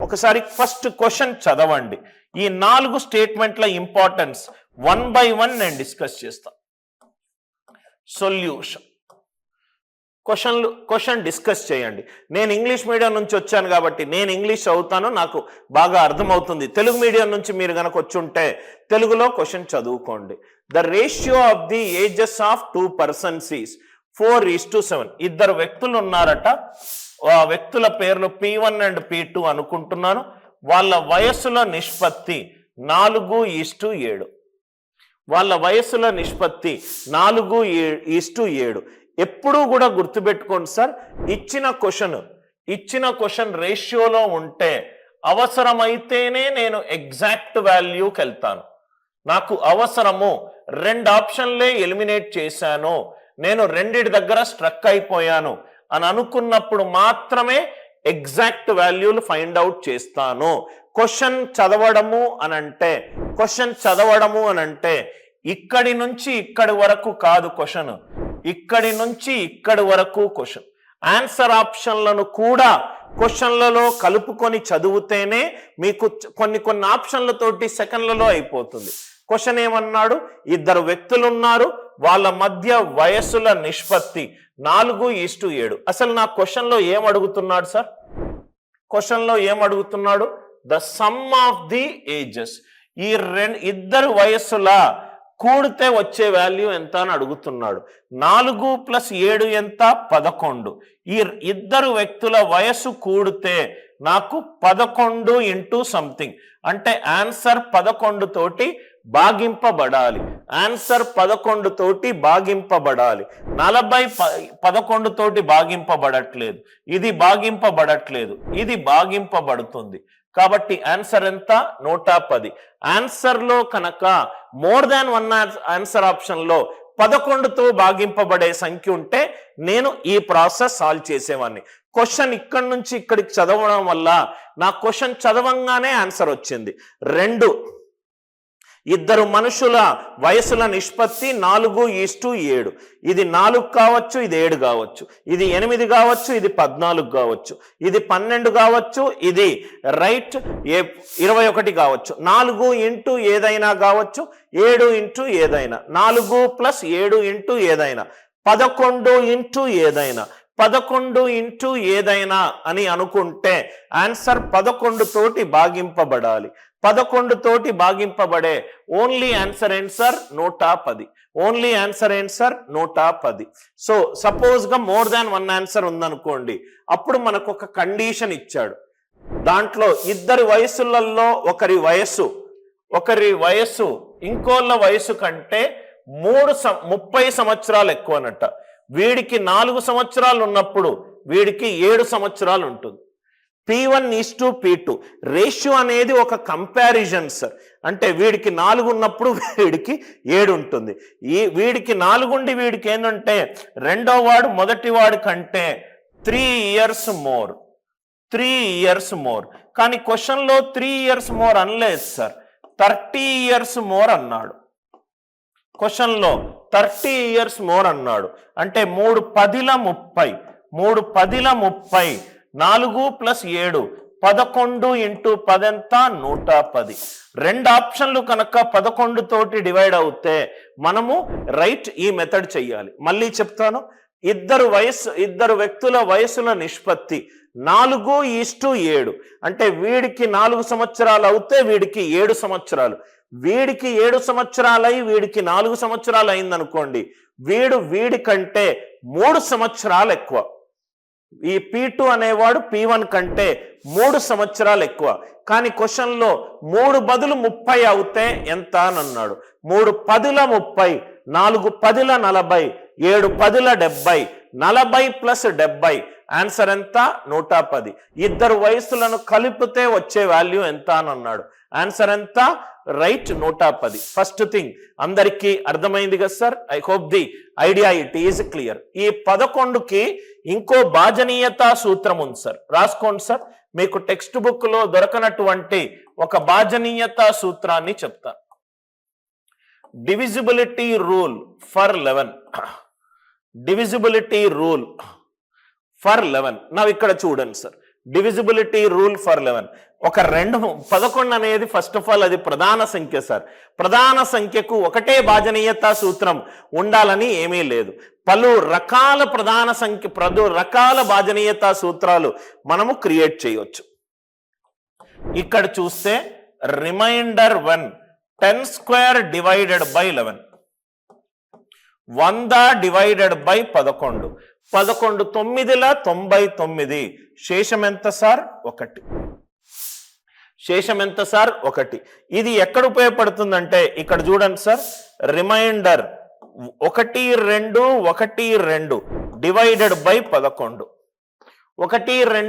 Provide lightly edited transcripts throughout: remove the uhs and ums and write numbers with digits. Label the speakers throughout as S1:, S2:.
S1: ఒకసారి first question చదవండి. ఈ 4 స్టేట్మెంట్ల ఇంపార్టెన్స్ 1 by 1 నేను డిస్కస్ చేస్తాను. సొల్యూషన్ క్వశ్చన్ డిస్కస్ చేయండి. నేను ఇంగ్లీష్ మీడియం నుంచి వచ్చాను కాబట్టి నేను ఇంగ్లీష్ చదువుతాను, నాకు బాగా అర్థమవుతుంది. తెలుగు మీడియం నుంచి మీరు కనుక వచ్చుంటే తెలుగులో క్వశ్చన్ చదువుకోండి. The ratio of the ages of 2 persons is 4:7. ఇద్దరు వ్యక్తులు ఉన్నారట. ఆ వ్యక్తుల పేర్లు P1 and P2 అనుకుంటున్నాను. వాళ్ళ వయస్సుల నిష్పత్తి 4:7. వాళ్ళ వయస్సుల నిష్పత్తి 4:7. ఎప్పుడూ కూడా గుర్తుపెట్టుకోండి సార్, ఇచ్చిన క్వశ్చన్ రేషియోలో ఉంటే అవసరమైతేనే నేను ఎగ్జాక్ట్ వాల్యూకి వెళ్తాను. నాకు అవసరము 2 ఆప్షన్లే ఎలిమినేట్ చేశాను, నేను 2 దగ్గర స్ట్రక్ అయిపోయాను అని అనుకున్నప్పుడు మాత్రమే ఎగ్జాక్ట్ వాల్యూలు ఫైండ్ అవుట్ చేస్తాను. క్వశ్చన్ చదవడము అనంటే ఇక్కడి నుంచి ఇక్కడి వరకు కాదు క్వశ్చన్, ఇక్కడి నుంచి ఇక్కడి వరకు క్వశ్చన్. ఆన్సర్ ఆప్షన్లను కూడా క్వశ్చన్లలో కలుపుకొని చదివితేనే మీకు కొన్ని ఆప్షన్లతోటి సెకండ్లలో అయిపోతుంది. క్వశ్చన్ ఏమన్నాడు? ఇద్దరు వ్యక్తులు ఉన్నారు, వాళ్ళ మధ్య వయస్సుల నిష్పత్తి 4:7. అసలు నా క్వశ్చన్లో ఏం అడుగుతున్నాడు సార్? క్వశ్చన్లో ఏం అడుగుతున్నాడు? The sum of the ages. ఈ ఇద్దరు వయస్సుల కూడితే వచ్చే వాల్యూ ఎంత అని అడుగుతున్నాడు. 4 + 7 ఎంత? 11. ఈ ఇద్దరు వ్యక్తుల వయస్సు కూడితే నాకు 11 × సంథింగ్, అంటే ఆన్సర్ 11 తోటి భాగింపబడాలి. ఆన్సర్ 11 తోటి భాగింపబడాలి. 40 11 తోటి భాగింపబడట్లేదు, ఇది భాగింపబడట్లేదు, ఇది భాగింపబడుతుంది. కాబట్టి ఆన్సర్ ఎంత? 110. ఆన్సర్లో కనుక మోర్ దాన్ 1 ఆన్సర్ ఆప్షన్లో 11తో భాగింపబడే సంఖ్య ఉంటే నేను ఈ ప్రాసెస్ సాల్వ్ చేసేవాడిని. క్వశ్చన్ ఇక్కడి నుంచి ఇక్కడికి చదవడం వల్ల నా క్వశ్చన్ చదవంగానే ఆన్సర్ వచ్చింది. 2 ఇద్దరు మనుషుల వయసుల నిష్పత్తి 4:7. ఇది 4 కావచ్చు, ఇది 7 కావచ్చు, ఇది 8 కావచ్చు, ఇది 14 కావచ్చు, ఇది 12 కావచ్చు, ఇది 21 కావచ్చు. 4 × ఏదైనా కావచ్చు, 7 × ఏదైనా, 4 + 7 × ఏదైనా, 11 × ఏదైనా, 11 × ఏదైనా అని అనుకుంటే ఆన్సర్ 11 తోటి భాగింపబడాలి. 11 తోటి భాగింపబడే only answer answer 110. Only answer answer 110. So suppose గా మోర్ దాన్ 1 ఆన్సర్ ఉందనుకోండి, అప్పుడు మనకు ఒక కండిషన్ ఇచ్చాడు. దాంట్లో ఇద్దరి వయసులలో ఒకరి వయస్సు ఇంకోళ్ళ వయసు కంటే 30 సంవత్సరాలు ఎక్కువనట. వీడికి 4 సంవత్సరాలు ఉన్నప్పుడు వీడికి 7 సంవత్సరాలు ఉంటుంది. P1:P2 రేషియో అనేది ఒక కంపారిజన్ సార్. అంటే వీడికి 4 ఉన్నప్పుడు వీడికి 7 ఉంటుంది. వీడికి 4 ఉండి వీడికి ఏంటంటే రెండో వాడు మొదటి వాడి కంటే 3 years మోర్. 3 years more. కానీ క్వశ్చన్లో 3 years మోర్ అనలేదు సార్, 30 years మోర్ అన్నాడు. క్వశ్చన్లో 30 years మోర్ అన్నాడు. అంటే 3 10 30, 3 10 30, 4 + 7 11 × 10 ఎంత? 110. 2 ఆప్షన్లు కనుక 11 తోటి డివైడ్ అవుతే మనము ఈ మెథడ్ చెయ్యాలి. మళ్ళీ చెప్తాను. ఇద్దరు వ్యక్తుల వయసుల నిష్పత్తి 4:7. అంటే వీడికి 4 సంవత్సరాలు అవుతే వీడికి 7 సంవత్సరాలు, వీడికి 7 సంవత్సరాలై వీడికి 4 సంవత్సరాలు అయిందనుకోండి, వీడి కంటే 3 సంవత్సరాలు ఎక్కువ. ఈ P2 అనేవాడు P1 కంటే 3 సంవత్సరాలు ఎక్కువ. కానీ క్వశ్చన్లో 3 బదులు 30 అవుతే ఎంత అని అన్నాడు. 3 10 30, 4 10 40, 7 10 70, 40 + 70 ఆన్సర్ ఎంత? 110. ఇద్దరు వయసులను కలిపితే వచ్చే వాల్యూ ఎంత అని అన్నాడు. ఆన్సర్ ఎంత? 110. ఫస్ట్ థింగ్ అందరికీ అర్థమైంది కదా sir? I hope the idea it is clear. ఈ 11కి ఇంకో భాజనీయత సూత్రం ఉంది సార్, రాసుకోండి సార్. మీకు టెక్స్ట్ బుక్ లో దొరకనటువంటి ఒక భాజనీయత సూత్రాన్ని చెప్తాను. Divisibility rule for 11. Divisibility rule for 11. నా ఇక్కడ చూడండి సార్, డివిజిబిలిటీ రూల్ ఫర్ 11. ఒక 11 అనేది ఫస్ట్ ఆఫ్ ఆల్ అది ప్రధాన సంఖ్య సార్. ప్రధాన సంఖ్యకు ఒకటే భాజనీయతా సూత్రం ఉండాలని ఏమీ లేదు. పలు రకాల రకాల భాజనీయతా సూత్రాలు మనము క్రియేట్ చేయవచ్చు. ఇక్కడ చూస్తే remainder 1 10 square divided by 11, 100 divided by 11, 11 99, శేషం ఎంత సార్? 1. శేషం ఎంత సార్? 1. ఇది ఎక్కడ ఉపయోగపడుతుందంటే ఇక్కడ చూడండి sir, remainder 1 2 1 2 divided by 11, 1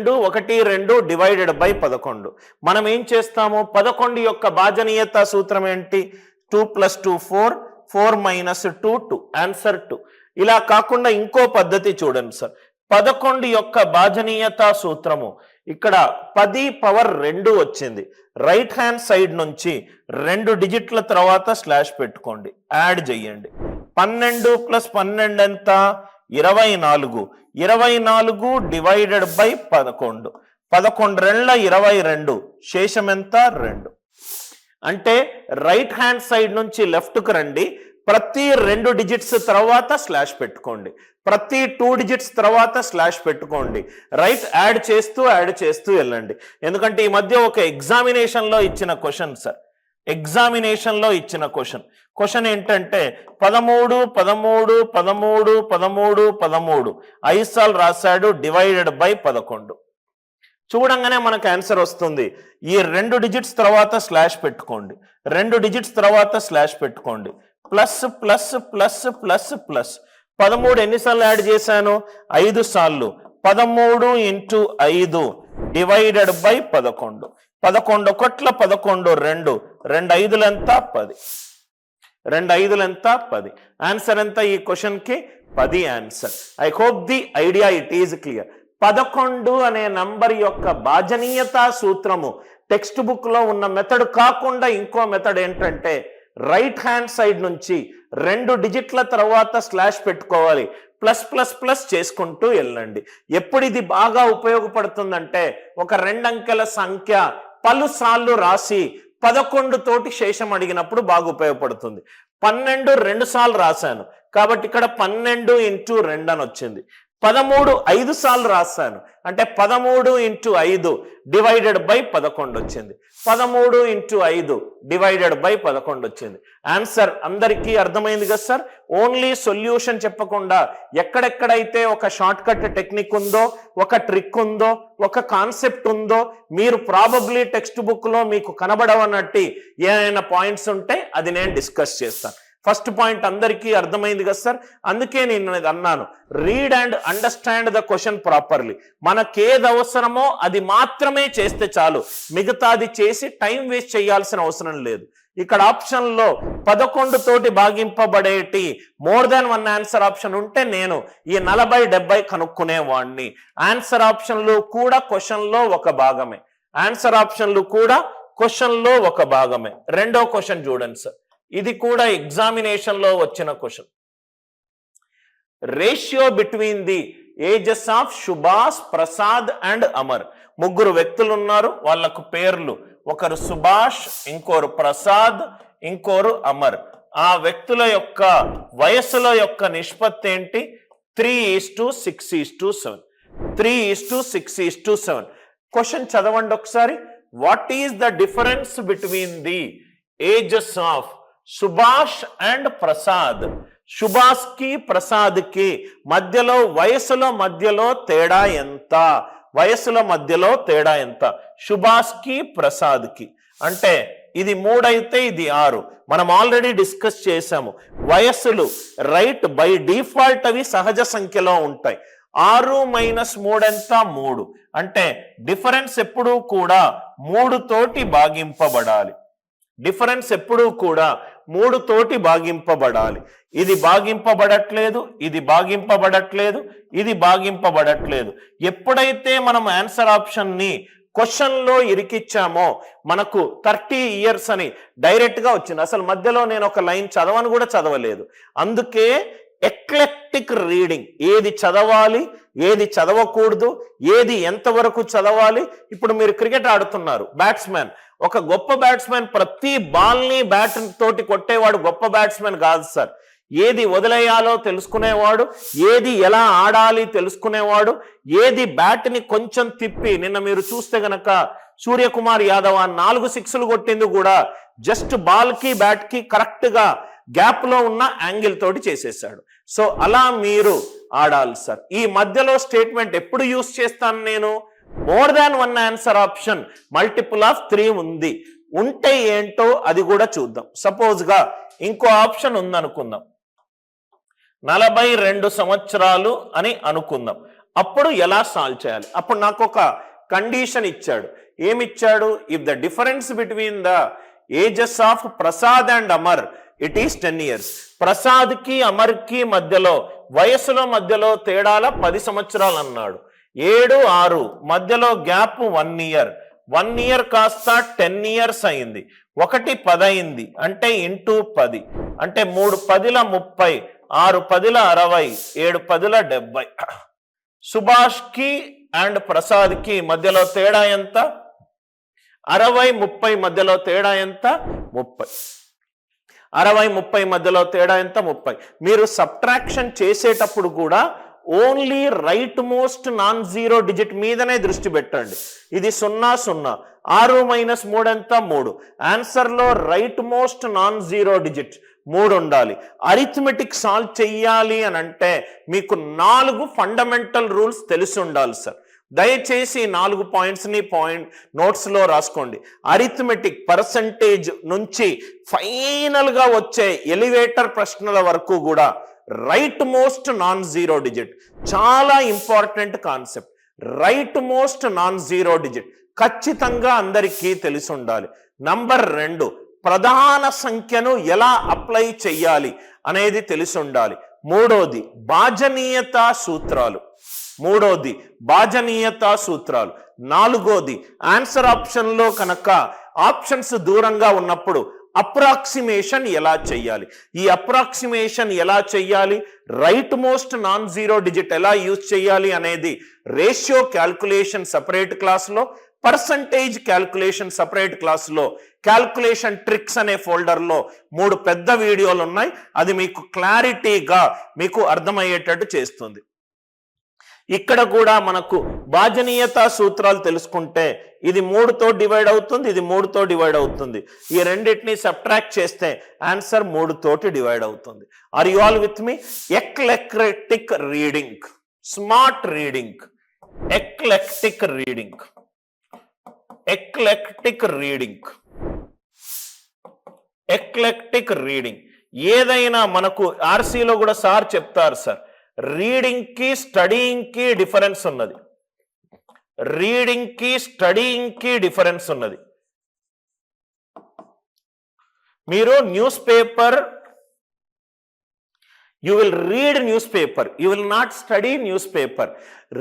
S1: 2 1 2 divided by 11. మనం ఏం చేస్తాము? 11 యొక్క భాజనీయత సూత్రం ఏంటి? 2 + 2 4, 4 - 2 2, ఆన్సర్ 2. ఇలా కాకుండా ఇంకో పద్ధతి చూడండి సార్. 11 యొక్క భాజనీయత సూత్రము ఇక్కడ 10 పవర్ 2 వచ్చింది. రైట్ హ్యాండ్ సైడ్ నుంచి 2 డిజిట్ల తర్వాత స్లాష్ పెట్టుకోండి, యాడ్ చేయండి. 12 + 12 ఎంత? 24, 24 డివైడెడ్ బై 11, 11 22, శేషం ఎంత? 2. అంటే రైట్ హ్యాండ్ సైడ్ నుంచి లెఫ్ట్కు రండి, ప్రతి 2 డిజిట్స్ తర్వాత స్లాష్ పెట్టుకోండి, ప్రతి 2 డిజిట్స్ తర్వాత స్లాష్ పెట్టుకోండి. రైట్ యాడ్ చేస్తూ వెళ్ళండి. ఎందుకంటే ఈ మధ్య ఒక ఎగ్జామినేషన్లో ఇచ్చిన క్వశ్చన్ సార్, ఎగ్జామినేషన్లో ఇచ్చిన క్వశ్చన్ ఏంటంటే 13 13 13 13 13 5 సార్లు రాశాడు, డివైడెడ్ బై 11. చూడంగానే మనకు ఆన్సర్ వస్తుంది. ఈ 2 డిజిట్స్ తర్వాత స్లాష్ పెట్టుకోండి, 2 డిజిట్స్ తర్వాత స్లాష్ పెట్టుకోండి, plus plus plus plus plus. 13 ఎన్నిసార్లు యాడ్ చేశాను? 5 సార్లు. 13 × 5 డివైడెడ్ బై 11, 11 1 11, 2 5 ఎంత? 10, 2 5 ఎంత? 10. ఆన్సర్ ఎంత ఈ క్వశ్చన్ కి? 10 answer. I hope the idea it is clear. 11 అనే నంబర్ యొక్క భాజనీయతా సూత్రము టెక్స్ట్ బుక్ లో ఉన్న మెథడ్ కాకుండా ఇంకో మెథడ్ ఏంటంటే రైట్ హ్యాండ్ సైడ్ నుంచి 2 డిజిట్ల తర్వాత స్లాష్ పెట్టుకోవాలి, ప్లస్ ప్లస్ ప్లస్ చేసుకుంటూ వెళ్ళండి. ఎప్పుడు ఇది బాగా ఉపయోగపడుతుందంటే ఒక 2 అంకెల సంఖ్య పలుసార్లు రాసి 11 తోటి శేషం అడిగినప్పుడు బాగా ఉపయోగపడుతుంది. 12 2 సార్లు రాశాను కాబట్టి ఇక్కడ 12 × 2 అని వచ్చింది. 13 5 సార్లు రాశాను అంటే 13 × 5 డివైడెడ్ బై 11 వచ్చింది. 13 × 5 డివైడెడ్ బై 11 వచ్చింది. ఆన్సర్ అందరికీ అర్థమైంది కదా సార్? ఓన్లీ సొల్యూషన్ చెప్పకుండా ఎక్కడెక్కడైతే ఒక షార్ట్ కట్ టెక్నిక్ ఉందో, ఒక ట్రిక్ ఉందో, ఒక కాన్సెప్ట్ ఉందో, మీరు ప్రాబబ్లీ టెక్స్ట్ బుక్ లో మీకు కనబడవన్నట్టు ఏమైనా పాయింట్స్ ఉంటే అది నేను డిస్కస్ చేస్తాను. ఫస్ట్ పాయింట్ అందరికీ అర్థమైంది కదా సార్? అందుకే నేను అన్నాను, read and understand the question properly. మనకేది అవసరమో అది మాత్రమే చేస్తే చాలు, మిగతాది చేసి టైం వేస్ట్ చేయాల్సిన అవసరం లేదు. ఇక్కడ ఆప్షన్ లో 11 తోటి భాగింపబడేటి మోర్ దాన్ 1 ఆన్సర్ ఆప్షన్ ఉంటే నేను ఈ 40 70 కనుక్కునేవాడిని. ఆన్సర్ ఆప్షన్లు కూడా క్వశ్చన్ లో ఒక భాగమే, ఆన్సర్ ఆప్షన్లు కూడా క్వశ్చన్ లో ఒక భాగమే. రెండో క్వశ్చన్ చూడండి సార్, ఇది కూడా ఎగ్జామినేషన్ లో వచ్చిన question. Ratio between the ages of Subhash, Prasad and Amar. 3 వ్యక్తులు ఉన్నారు, వాళ్ళకు పేర్లు, ఒకరు సుభాష్, ఇంకోరు ప్రసాద్, ఇంకోరు అమర్. ఆ వ్యక్తుల యొక్క వయస్సుల యొక్క నిష్పత్తి ఏంటి? 3:6:7. 3:6:7. క్వశ్చన్ చదవండి ఒకసారి. What is the difference between the ages of Subhash and Prasad? Subhash కి ప్రసాద్ కి మధ్యలో వయసుల మధ్యలో తేడా ఎంత? వయసుల మధ్యలో తేడా ఎంత? సుభాష్ కి ప్రసాద్ కి అంటే ఇది 3 అయితే ఇది 6. మనం ఆల్రెడీ డిస్కస్ చేసాము. వయస్సులు రైట్ బై డిఫాల్ట్ అవి సహజ సంఖ్యలో ఉంటాయి. 6 - 3 ఎంత? 3. అంటే డిఫరెన్స్ ఎప్పుడూ కూడా 3 తోటి భాగింపబడాలి. డిఫరెన్స్ ఎప్పుడూ కూడా 3 తోటి భాగింపబడాలి. ఇది భాగింపబడట్లేదు, ఇది భాగింపబడట్లేదు, ఇది భాగింపబడట్లేదు. ఎప్పుడైతే మనం ఆన్సర్ ఆప్షన్ ని క్వశ్చన్ లో ఇరికిచ్చామో మనకు 30 ఇయర్స్ అని డైరెక్ట్ గా వచ్చింది. అసలు మధ్యలో నేను ఒక లైన్ చదవను కూడా చదవలేదు. అందుకే ఎక్లెక్టిక్ రీడింగ్, ఏది చదవాలి ఏది చదవకూడదు, ఏది ఎంతవరకు చదవాలి. ఇప్పుడు మీరు క్రికెట్ ఆడుతున్నారు, బ్యాట్స్మెన్, ఒక గొప్ప బ్యాట్స్మెన్ ప్రతి బాల్ని బ్యాట్ తోటి కొట్టేవాడు గొప్ప బ్యాట్స్మెన్ కాదు సార్. ఏది వదిలేయాలో తెలుసుకునేవాడు, ఏది ఎలా ఆడాలి తెలుసుకునేవాడు, ఏది బ్యాట్ని కొంచెం తిప్పి, నిన్న మీరు చూస్తే గనక సూర్యకుమార్ యాదవ్ 4 సిక్స్లు కొట్టింది కూడా జస్ట్ బాల్ కి బ్యాట్ కి కరెక్ట్ గా గ్యాప్ లో ఉన్న యాంగిల్ తోటి చేసేసాడు. సో అలా మీరు ఆడాలి సార్. ఈ మధ్యలో స్టేట్మెంట్ ఎప్పుడు యూస్ చేస్తాను నేను, more than 1 answer option, multiple of 3 ఉంది, ఉంటే ఏంటో అది కూడా చూద్దాం. సపోజ్ గా ఇంకో ఆప్షన్ ఉందనుకుందాం, 42 సంవత్సరాలు అని అనుకుందాం. అప్పుడు ఎలా సాల్వ్ చేయాలి? అప్పుడు నాకు ఒక కండిషన్ ఇచ్చాడు. ఏమిచ్చాడు? If the difference between the ages of Prasad and Amar it is 10 years. Prasad కి అమర్ కి మధ్యలో వయసులో మధ్యలో తేడాల 10 సంవత్సరాలు అన్నాడు. 7, 6 మధ్యలో గ్యాప్ 1 year. 1 year కాస్త 10 years అయింది. 1 10 అయింది అంటే ఇంటూ 10 అంటే 3 10ల 30, 6 10ల 60, 7 10ల 70. సుభాష్ కి అండ్ ప్రసాద్ కి మధ్యలో తేడా ఎంత? 60 30 మధ్యలో తేడా ఎంత? 30. 60 30 మధ్యలో తేడా ఎంత? 30. మీరు సబ్ట్రాక్షన్ చేసేటప్పుడు కూడా only right most non zero digit మీదనే దృష్టి పెట్టండి. ఇది 0 0, 6 - 3 ఎంత? 3. ఆన్సర్ లో right most non zero digit 3 ఉండాలి. అరిథమెటిక్ సాల్వ్ చెయ్యాలి అని అంటే మీకు 4 ఫండమెంటల్ రూల్స్ తెలిసి ఉండాలి సార్. దయచేసి 4 పాయింట్స్ ని నోట్స్ లో రాసుకోండి. అరిథమెటిక్ పర్సంటేజ్ నుంచి ఫైనల్ గా వచ్చే ఎలివేటర్ ప్రశ్నల వరకు కూడా right most non zero digit చాలా important concept. Right most non zero digit ఖచ్చితంగా అందరికీ తెలిసి ఉండాలి. నంబర్ 2, ప్రధాన సంఖ్యను ఎలా అప్లై చెయ్యాలి అనేది తెలిసి ఉండాలి. మూడోది భాజనీయతా సూత్రాలు. నాలుగోది ఆన్సర్ ఆప్షన్ లో కనుక ఆప్షన్స్ దూరంగా ఉన్నప్పుడు అప్రాక్సిమేషన్ ఎలా చెయ్యాలి, ఈ అప్రాక్సిమేషన్ ఎలా చెయ్యాలి, right most non zero digit ఎలా యూజ్ చేయాలి అనేది రేషియో క్యాల్కులేషన్ సపరేట్ క్లాస్లో, పర్సంటేజ్ క్యాల్కులేషన్ సపరేట్ క్లాస్లో, క్యాల్కులేషన్ ట్రిక్స్ అనే ఫోల్డర్లో 3 పెద్ద వీడియోలు ఉన్నాయి. అది మీకు క్లారిటీగా మీకు అర్థమయ్యేటట్టు చేస్తుంది. ఇక్కడ కూడా మనకు భాజనీయతా సూత్రాలు తెలుసుకుంటే ఇది 3తో డివైడ్ అవుతుంది, ఇది 3తో డివైడ్ అవుతుంది. ఈ రెండింటిని సబ్ట్రాక్ట్ చేస్తే ఆన్సర్ 3 తోటి డివైడ్ అవుతుంది. Are you all with me? Eclectic reading, smart reading, eclectic reading, eclectic reading, eclectic reading. ఏదైనా మనకు ఆర్సీలో కూడా సార్ చెప్తారు సార్, రీడింగ్ కి స్టడీయింగ్ కి డిఫరెన్స్ ఉన్నది. రీడింగ్ కి స్టడీయింగ్ కి డిఫరెన్స్ ఉన్నది. మీరు newspaper, you will read newspaper, you will not study newspaper.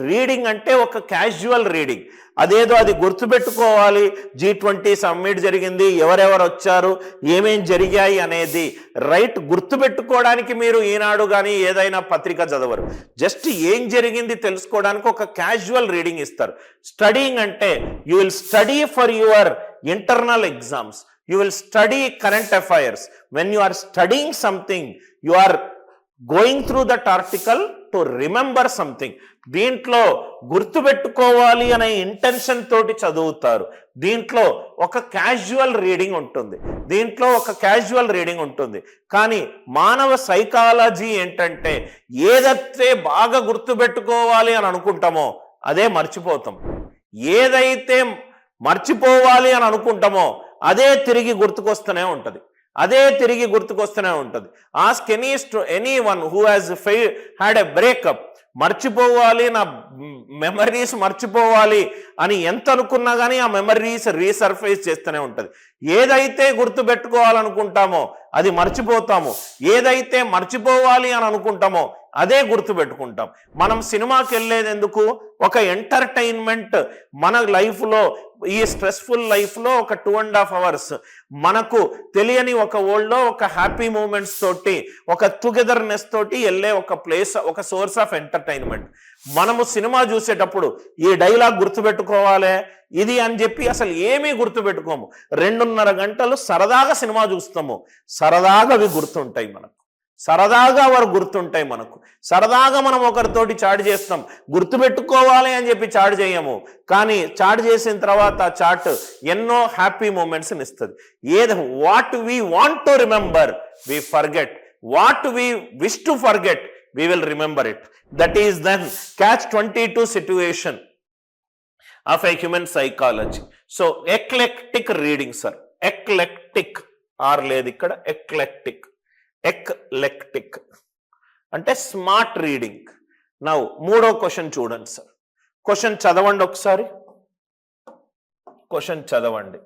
S1: Reading అంటే ఒక క్యాజువల్ రీడింగ్. అదేదో అది గుర్తుపెట్టుకోవాలి, G20 సమ్మిట్ జరిగింది, ఎవరెవరు వచ్చారు, ఏమేం జరిగాయి అనేది రైట్ గుర్తుపెట్టుకోవడానికి మీరు ఈనాడు కానీ ఏదైనా పత్రిక చదవరు. జస్ట్ ఏం జరిగింది తెలుసుకోవడానికి ఒక క్యాజువల్ రీడింగ్ ఇస్తారు. స్టడీయింగ్ అంటే you will study for your internal exams, you will study current affairs. When you are studying something you are going through that article to remember something. దీంట్లో గుర్తుపెట్టుకోవాలి అనే ఇంటెన్షన్ తోటి చదువుతారు. దీంట్లో ఒక క్యాజువల్ రీడింగ్ ఉంటుంది. కానీ మానవ సైకాలజీ ఏంటంటే ఏదైతే బాగా గుర్తుపెట్టుకోవాలి అని అనుకుంటామో అదే మర్చిపోతాం, ఏదైతే మర్చిపోవాలి అని అనుకుంటామో అదే తిరిగి గుర్తుకొస్తూనే ఉంటుంది. Ask anyone who has had a breakup. మర్చిపోవాలి, నా మెమరీస్ మర్చిపోవాలి అని ఎంత అనుకున్నా కానీ ఆ మెమరీస్ రీసర్ఫేస్ చేస్తూనే ఉంటుంది. ఏదైతే గుర్తుపెట్టుకోవాలనుకుంటామో అది మర్చిపోతాము, ఏదైతే మర్చిపోవాలి అని అనుకుంటామో అదే గుర్తుపెట్టుకుంటాం. మనం సినిమాకి వెళ్ళేది ఎందుకు? ఒక ఎంటర్టైన్మెంట్. మన లైఫ్లో, ఈ స్ట్రెస్ఫుల్ లైఫ్లో ఒక 2.5 hours మనకు తెలియని ఒక వరల్డ్లో ఒక హ్యాపీ మూమెంట్స్ తోటి, ఒక టుగెదర్నెస్ తోటి వెళ్ళే ఒక ప్లేస్, ఒక సోర్స్ ఆఫ్ ఎంటర్టైన్మెంట్. మనము సినిమా చూసేటప్పుడు ఈ డైలాగ్ గుర్తుపెట్టుకోవాలి ఇది అని చెప్పి అసలు ఏమీ గుర్తుపెట్టుకోము. 2.5 గంటలు సరదాగా సినిమా చూస్తాము, సరదాగా అవి గుర్తుంటాయి మనకు, సరదాగా వారు గుర్తుంటాయి మనకు. సరదాగా మనం ఒకరితోటి చాట్ చేస్తాం, గుర్తుపెట్టుకోవాలి అని చెప్పి చాట్ చేయము, కానీ చాట్ చేసిన తర్వాత ఆ చాట్ ఎన్నో హ్యాపీ మూమెంట్స్ని ఇస్తుంది. ఏది what we want to remember we forget, what we wish to forget we will remember it. That is then catch-22 situation of a human psychology. So eclectic reading, sir. Eclectic or లేదు ఇక్కడ, eclectic. Eclectic అంటే smart reading. Now మూడో question చూడండి sir. Question చదవండి ఒకసారి, question చదవండి.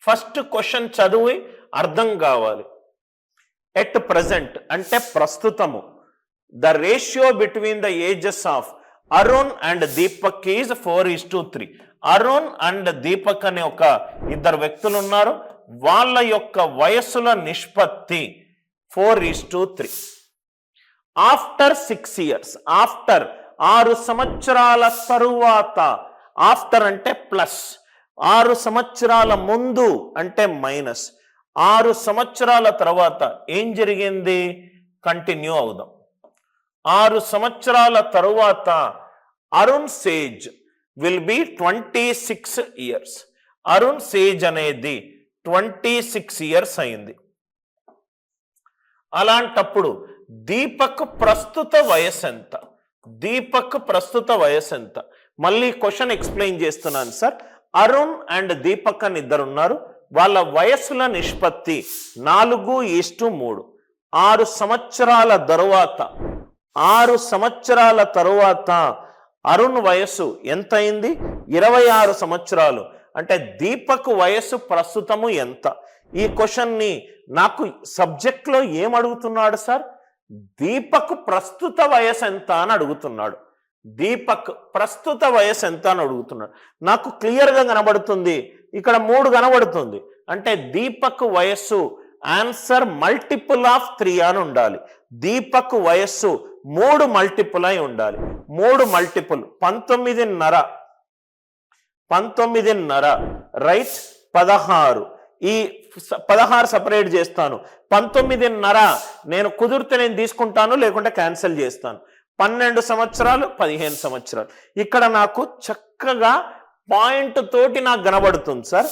S1: First question చదివి అర్థం కావాలి. ఎట్ ప్రజెంట్ అంటే ప్రస్తుతము, the ratio between the ages of Arun and Deepak is 4:3. Arun and Deepak అనే ఒక ఇద్దరు వ్యక్తులు ఉన్నారు, వాళ్ళ యొక్క వయస్సుల నిష్పత్తి 4:3. ఆఫ్టర్ 6 years, ఆఫ్టర్ 6 సంవత్సరాల తరువాత, ఆఫ్టర్ అంటే ప్లస్, 6 సంవత్సరాల ముందు అంటే మైనస్, 6 సంవత్సరాల తర్వాత ఏం జరిగింది? కంటిన్యూ అవుదాం. 6 సంవత్సరాల తరువాత అరుణ్ సేజ్ విల్ బి 26 years. అరుణ్ సేజ్ అనేది 26 years అయింది. అలాంటప్పుడు దీపక్ ప్రస్తుత వయసు ఎంత? దీపక్ ప్రస్తుత వయసు ఎంత? మళ్ళీ క్వశ్చన్ ఎక్స్ప్లెయిన్ చేస్తున్నాను సార్. అరుణ్ అండ్ దీపక్ అని ఇద్దరు ఉన్నారు, వాళ్ళ వయస్సుల నిష్పత్తి 4:3. 6 సంవత్సరాల తరువాత, 6 సంవత్సరాల తరువాత అరుణ్ వయస్సు ఎంత అయింది? 26 సంవత్సరాలు. అంటే దీపక్ వయస్సు ప్రస్తుతము ఎంత? ఈ క్వశ్చన్ని నాకు సబ్జెక్ట్లో ఏం అడుగుతున్నాడు సార్? దీపక్ ప్రస్తుత వయసు ఎంత అని అడుగుతున్నాడు. దీపక్ ప్రస్తుత వయసు ఎంత అని అడుగుతున్నాడు. నాకు క్లియర్గా కనబడుతుంది, ఇక్కడ 3 కనబడుతుంది. అంటే దీపక్ వయస్సు ఆన్సర్ మల్టిపుల్ ఆఫ్ 3 అని ఉండాలి. దీపక్ వయస్సు 3 మల్టిపుల్ అయి ఉండాలి. 3 మల్టిపుల్ 19.5 రైట్, 16. ఈ 16 సపరేట్ చేస్తాను. 19.5 నేను కుదిరితే నేను తీసుకుంటాను, లేకుంటే క్యాన్సిల్ చేస్తాను. 12 సంవత్సరాలు, 15 సంవత్సరాలు. ఇక్కడ నాకు చక్కగా పాయింట్ తోటి నాకు కనబడుతుంది సార్.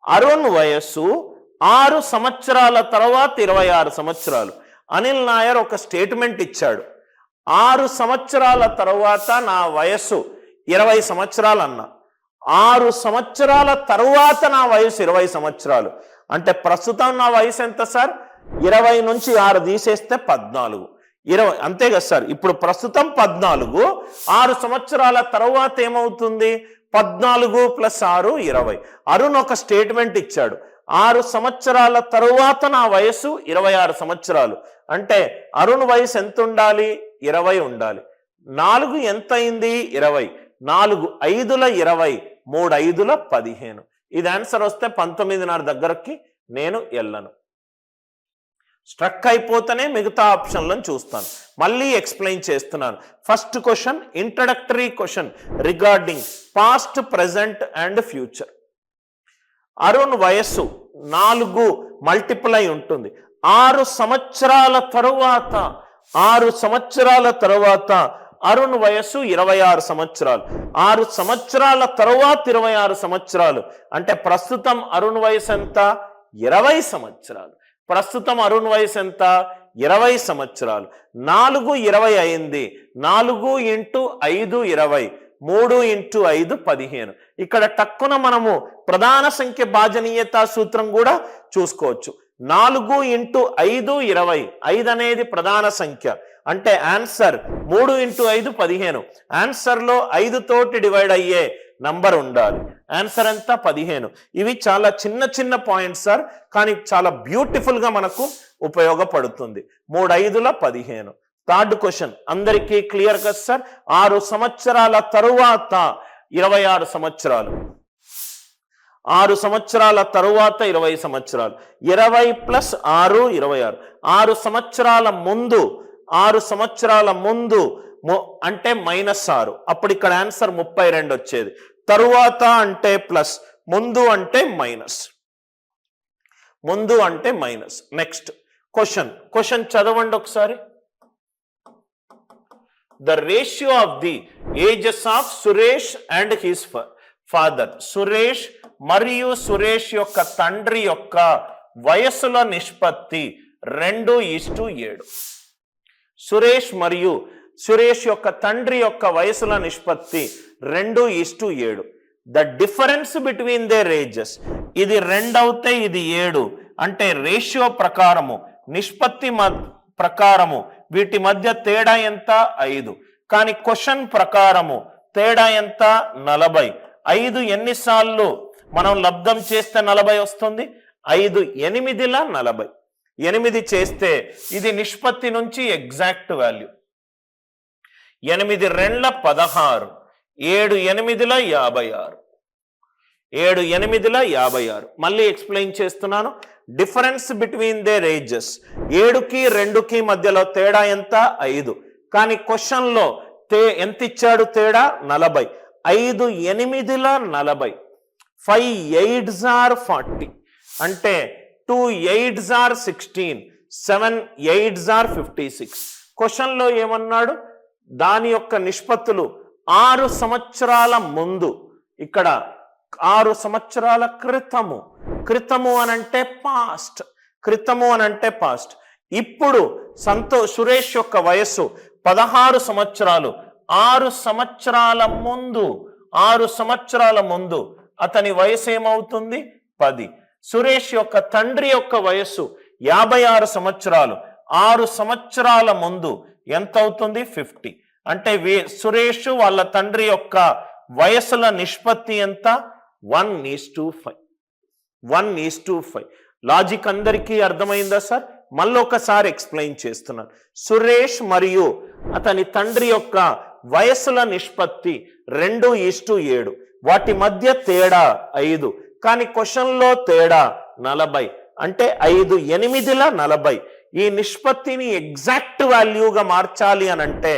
S1: అరుణ్ వయస్సు 6 సంవత్సరాల తర్వాత 26 సంవత్సరాలు. అనిల్ నాయర్ ఒక స్టేట్మెంట్ ఇచ్చాడు, 6 సంవత్సరాల తర్వాత నా వయస్సు 20 సంవత్సరాలు అన్న, 6 సంవత్సరాల తరువాత నా వయసు 20 సంవత్సరాలు. అంటే ప్రస్తుతం నా వయసు ఎంత సార్? 20 నుంచి 6 తీసేస్తే 14, 20 అంతే కదా సార్. ఇప్పుడు ప్రస్తుతం 14, 6 సంవత్సరాల తరువాత ఏమవుతుంది? 14 + 6 20. అరుణ్ ఒక స్టేట్మెంట్ ఇచ్చాడు, 6 సంవత్సరాల తరువాత నా వయసు 26 సంవత్సరాలు. అంటే అరుణ్ వయసు ఎంత ఉండాలి? 20 ఉండాలి. 4 ఎంత అయింది? 20. 4 5ల 20, 3 5ల 15. ఇది ఆన్సర్ వస్తే 19.5 దగ్గరకి నేను వెళ్ళను. స్ట్రక్ అయిపోతేనే మిగతా ఆప్షన్లను చూస్తాను. మళ్ళీ ఎక్స్ప్లెయిన్ చేస్తున్నాను. First question introductory question regarding past, present and future. Arun వయస్సు 4 మల్టిపుల్ అయి ఉంటుంది. 6 సంవత్సరాల తరువాత, 6 సంవత్సరాల తరువాత అరుణ్ వయస్సు 26 సంవత్సరాలు. 6 సంవత్సరాల తరువాత 26 సంవత్సరాలు. అంటే ప్రస్తుతం అరుణ్ వయసు ఎంత? 20 సంవత్సరాలు. ప్రస్తుతం అరుణ్ వయసు ఎంత? 20 సంవత్సరాలు. 4 20 అయింది. 4 × 5 20, 3 × 5 15. ఇక్కడ టక్కున మనము ప్రధాన సంఖ్య భాజనీయత సూత్రం కూడా చూసుకోవచ్చు. 4 ఇంటూ 5 20. 5 అనేది ప్రధాన సంఖ్య, అంటే ఆన్సర్ 3 ఇంటూ 5 15. ఆన్సర్లో 5 తోటి డివైడ్ అయ్యే నంబర్ ఉండాలి. ఆన్సర్ ఎంత? 15. ఇవి చాలా చిన్న చిన్న పాయింట్స్ సార్, కానీ చాలా బ్యూటిఫుల్ గా మనకు ఉపయోగపడుతుంది. 3 5ల 15. థర్డ్ క్వశ్చన్ అందరికీ క్లియర్ కదా సార్? 6 సంవత్సరాల తరువాత 26 సంవత్సరాలు. 6 సంవత్సరాల తరువాత 20 సంవత్సరాలు. 20 ప్లస్ 6 26. 6 సంవత్సరాల ముందు 6 సంవత్సరాల ముందు అంటే -6. అప్పుడు ఇక్కడ ఆన్సర్ 32 వచ్చేది. తరువాత అంటే ప్లస్, ముందు అంటే మైనస్. ముందు అంటే మైనస్. నెక్స్ట్ క్వశ్చన్ చదవండి ఒకసారి. The ratio of the ages of Suresh and his father. Suresh మరియు సురేష్ యొక్క తండ్రి యొక్క వయస్సుల నిష్పత్తి 2:7. సురేష్ మరియు సురేష్ యొక్క తండ్రి యొక్క వయసుల నిష్పత్తి 2:7. The difference between their ages. ఇది 2 అవుతే ఇది 7. అంటే రేషియో ప్రకారము, నిష్పత్తి ప్రకారము వీటి మధ్య తేడా ఎంత? 5. కానీ క్వశ్చన్ ప్రకారము తేడా ఎంత? 40. 5 ఎన్నిసార్లు మనం లబ్ధం చేస్తే 40 వస్తుంది? 5 8ల 40. 8 చేస్తే ఇది నిష్పత్తి నుంచి ఎగ్జాక్ట్ వాల్యూ. 8 2 16. 7 8ల 56. 7 8ల 56. మళ్ళీ ఎక్స్ప్లెయిన్ చేస్తున్నాను. Difference between their ages. 7కి 2కి మధ్యలో తేడా ఎంత? 5. కానీ క్వశ్చన్లో ఎంత ఇచ్చాడు తేడా? 40. 5 8ల 40. 5 8s are 40. అంటే 2 8s are 16. 7 8s are 56. క్వశ్చన్లో ఏమన్నాడు? దాని యొక్క నిష్పత్తులు 6 సంవత్సరాల ముందు, ఇక్కడ 6 సంవత్సరాల క్రితము. క్రితము అనంటే పాస్ట్. క్రితము అనంటే పాస్ట్. ఇప్పుడు సురేష్ యొక్క వయస్సు 16 సంవత్సరాలు. 6 సంవత్సరాల ముందు, 6 సంవత్సరాల ముందు అతని వయసు ఏమవుతుంది? 10. సురేష్ యొక్క తండ్రి యొక్క వయస్సు 56 సంవత్సరాలు. 6 సంవత్సరాల ముందు ఎంత అవుతుంది? 50. అంటే సురేష్ వాళ్ళ తండ్రి యొక్క వయసుల నిష్పత్తి ఎంత? 1:5. 1:5. లాజిక్ అందరికీ అర్థమైందా సార్? మళ్ళీ ఒకసారి ఎక్స్ప్లెయిన్ చేస్తున్నాను. సురేష్ మరియు అతని తండ్రి యొక్క వయసుల నిష్పత్తి 2:7. వాటి మధ్య తేడా 5. కానీ క్వశ్చన్లో తేడా 40. అంటే 5 8ల 40. ఈ నిష్పత్తిని ఎగ్జాక్ట్ వాల్యూగా మార్చాలి అని అంటే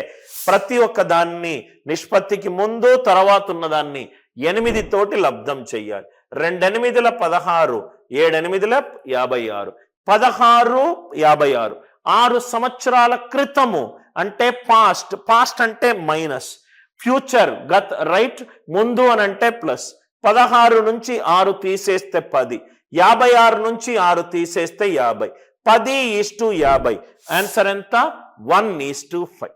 S1: ప్రతి ఒక్క దాన్ని నిష్పత్తికి ముందు తర్వాత ఉన్నదాన్ని 8 తోటి లబ్ధం చెయ్యాలి. 2 8ల 16. 7 8ల 56. 16 56. 6 సంవత్సరాల క్రితము అంటే పాస్ట్. పాస్ట్ అంటే మైనస్. Future right. ముందు అని అంటే ప్లస్. 16 నుంచి 6 తీసేస్తే 10. 56 నుంచి 6 తీసేస్తే 50. 10:50. ఆన్సర్ ఎంత? 1:5.